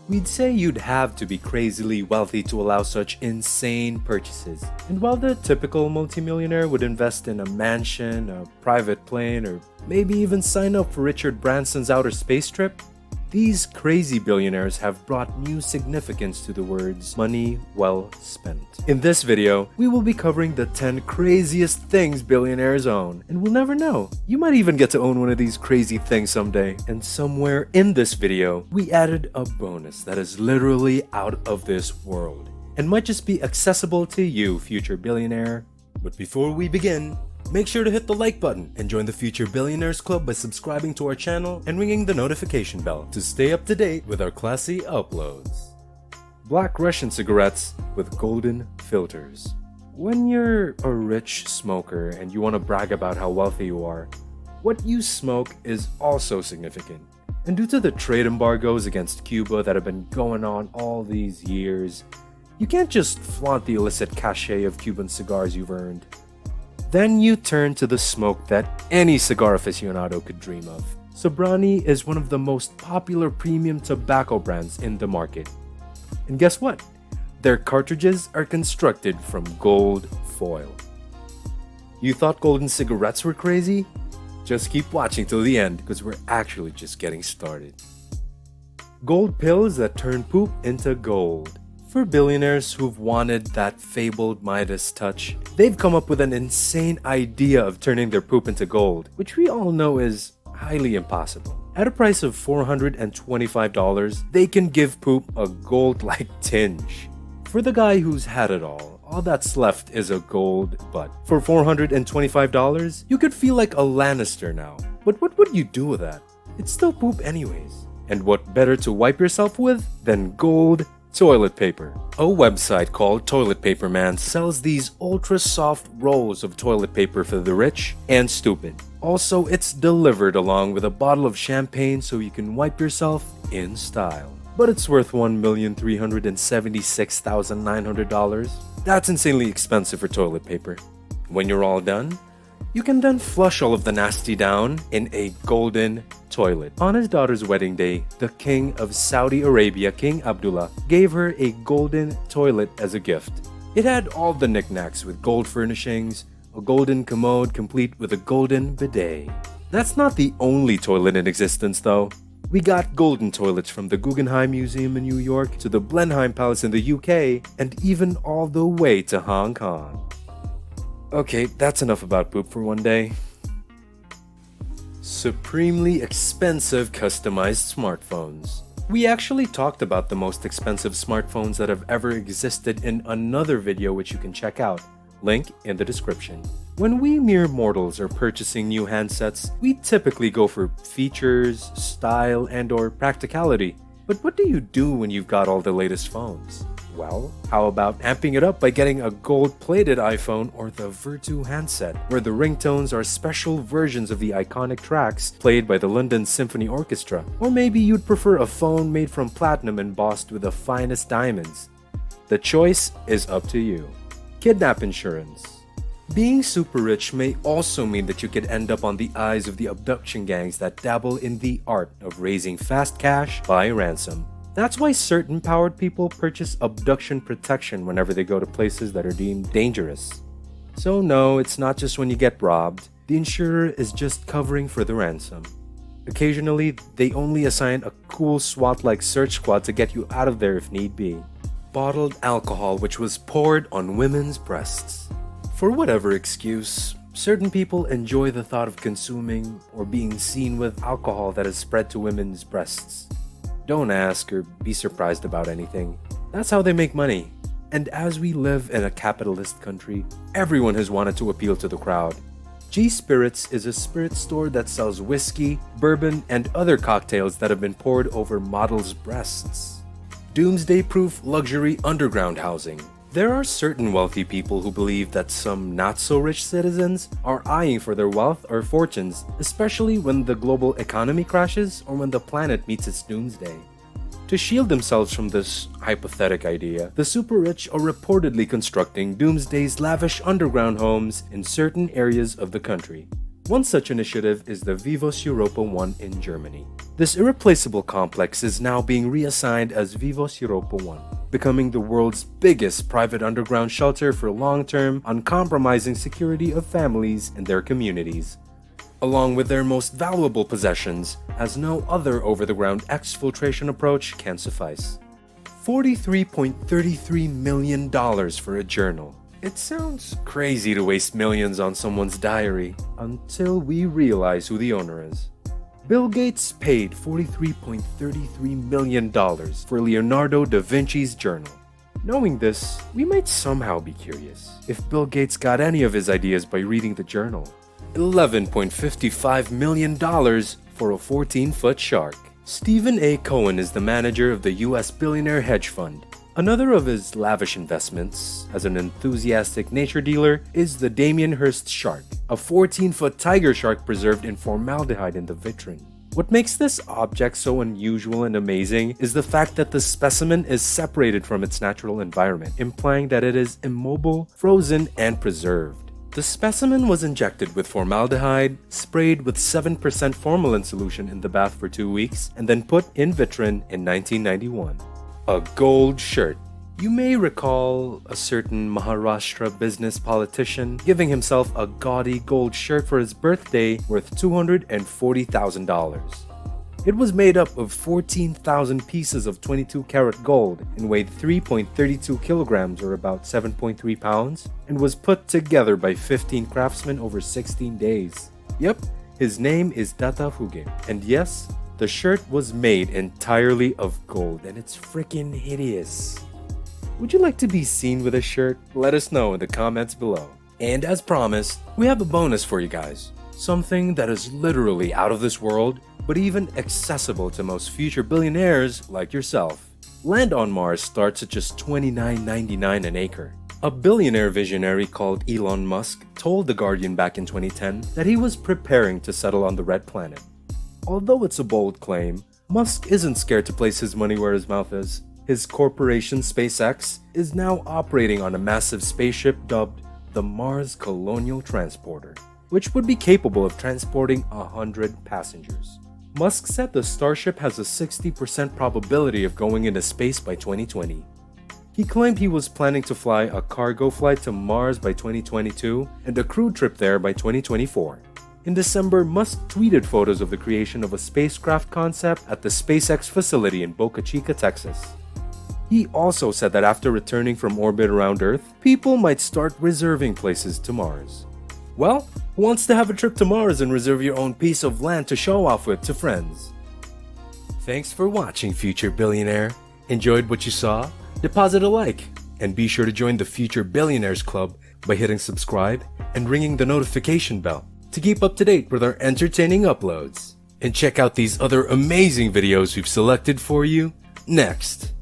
We'd say you'd have to be crazily wealthy to allow such insane purchases. And while the typical multimillionaire would invest in a mansion, a private plane, or maybe even sign up for Richard Branson's outer space trip, these crazy billionaires have brought new significance to the words money well spent. In this video, we will be covering the 10 craziest things billionaires own, and we'll never know. You might even get to own one of these crazy things someday. And somewhere in this video, we added a bonus that is literally out of this world and might just be accessible to you, future billionaire. But before we begin, make sure to hit the like button and join the Future Billionaires Club by subscribing to our channel and ringing the notification bell to stay up to date with our classy uploads. Black Russian cigarettes with golden filters. When you're a rich smoker and you want to brag about how wealthy you are, what you smoke is also significant. And due to the trade embargoes against Cuba that have been going on all these years, you can't just flaunt the illicit cachet of Cuban cigars you've earned. Then you turn to the smoke that any cigar aficionado could dream of. Sobrani is one of the most popular premium tobacco brands in the market. And guess what? Their cartridges are constructed from gold foil. You thought golden cigarettes were crazy? Just keep watching till the end because we're actually just getting started. Gold pills that turn poop into gold. For billionaires who've wanted that fabled Midas touch, they've come up with an insane idea of turning their poop into gold, which we all know is highly impossible. At a price of $425, they can give poop a gold-like tinge. For the guy who's had it all that's left is a gold butt. For $425, you could feel like a Lannister now. But what would you do with that? It's still poop anyways. And what better to wipe yourself with than gold toilet paper? A website called Toilet Paper Man sells these ultra soft rolls of toilet paper for the rich and stupid. Also, it's delivered along with a bottle of champagne so you can wipe yourself in style. But it's worth $1,376,900. That's insanely expensive for toilet paper. When you're all done, you can then flush all of the nasty down in a golden toilet. On his daughter's wedding day, the King of Saudi Arabia, King Abdullah, gave her a golden toilet as a gift. It had all the knickknacks with gold furnishings, a golden commode complete with a golden bidet. That's not the only toilet in existence though. We got golden toilets from the Guggenheim Museum in New York to the Blenheim Palace in the UK and even all the way to Hong Kong. Okay, that's enough about poop for one day. Supremely expensive customized smartphones. We actually talked about the most expensive smartphones that have ever existed in another video which you can check out. Link in the description. When we mere mortals are purchasing new handsets, we typically go for features, style, and/or practicality. But what do you do when you've got all the latest phones? Well, how about amping it up by getting a gold-plated iPhone or the Virtu handset, where the ringtones are special versions of the iconic tracks played by the London Symphony Orchestra? Or maybe you'd prefer a phone made from platinum embossed with the finest diamonds. The choice is up to you. Kidnap Insurance. Being super rich may also mean that you could end up on the eyes of the abduction gangs that dabble in the art of raising fast cash by ransom. That's why certain powered people purchase abduction protection whenever they go to places that are deemed dangerous. So no, it's not just when you get robbed. The insurer is just covering for the ransom. Occasionally, they only assign a cool SWAT-like search squad to get you out of there if need be. Bottled alcohol which was poured on women's breasts. For whatever excuse, certain people enjoy the thought of consuming or being seen with alcohol that is spread to women's breasts. Don't ask or be surprised about anything. That's how they make money. And as we live in a capitalist country, everyone has wanted to appeal to the crowd. G Spirits is a spirit store that sells whiskey, bourbon, and other cocktails that have been poured over models' breasts. Doomsday-proof luxury underground housing. There are certain wealthy people who believe that some not-so-rich citizens are eyeing for their wealth or fortunes, especially when the global economy crashes or when the planet meets its doomsday. To shield themselves from this hypothetical idea, the super rich are reportedly constructing Doomsday's lavish underground homes in certain areas of the country. One such initiative is the Vivos Europa 1 in Germany. This irreplaceable complex is now being reassigned as Vivos Europa 1, becoming the world's biggest private underground shelter for long-term, uncompromising security of families and their communities, along with their most valuable possessions, as no other over-the-ground exfiltration approach can suffice. $43.33 million for a journal. It sounds crazy to waste millions on someone's diary, until we realize who the owner is. Bill Gates paid $43.33 million for Leonardo da Vinci's journal. Knowing this, we might somehow be curious if Bill Gates got any of his ideas by reading the journal. $11.55 million for a 14-foot shark. Stephen Cohen is the manager of the US billionaire hedge fund. Another of his lavish investments, as an enthusiastic nature dealer, is the Damien Hirst shark, a 14-foot tiger shark preserved in formaldehyde in the vitrine. What makes this object so unusual and amazing is the fact that the specimen is separated from its natural environment, implying that it is immobile, frozen, and preserved. The specimen was injected with formaldehyde, sprayed with 7% formalin solution in the bath for 2 weeks, and then put in vitrine in 1991. A gold shirt. You may recall a certain Maharashtra business politician giving himself a gaudy gold shirt for his birthday worth $240,000. It was made up of 14,000 pieces of 22-karat gold and weighed 3.32 kilograms or about 7.3 pounds and was put together by 15 craftsmen over 16 days. Yep, his name is Datta Phuge. And yes, the shirt was made entirely of gold and it's freaking hideous. Would you like to be seen with a shirt? Let us know in the comments below. And as promised, we have a bonus for you guys. Something that is literally out of this world, but even accessible to most future billionaires like yourself. Land on Mars starts at just $29.99 an acre. A billionaire visionary called Elon Musk told The Guardian back in 2010 that he was preparing to settle on the red planet. Although it's a bold claim, Musk isn't scared to place his money where his mouth is. His corporation SpaceX is now operating on a massive spaceship dubbed the Mars Colonial Transporter, which would be capable of transporting 100 passengers. Musk said the Starship has a 60% probability of going into space by 2020. He claimed he was planning to fly a cargo flight to Mars by 2022 and a crew trip there by 2024. In December, Musk tweeted photos of the creation of a spacecraft concept at the SpaceX facility in Boca Chica, Texas. He also said that after returning from orbit around Earth, people might start reserving places to Mars. Well, who wants to have a trip to Mars and reserve your own piece of land to show off with to friends? Thanks for watching, Future Billionaire. Enjoyed what you saw? Deposit a like, and be sure to join the Future Billionaires Club by hitting subscribe and ringing the notification bell to keep up to date with our entertaining uploads. And check out these other amazing videos we've selected for you next.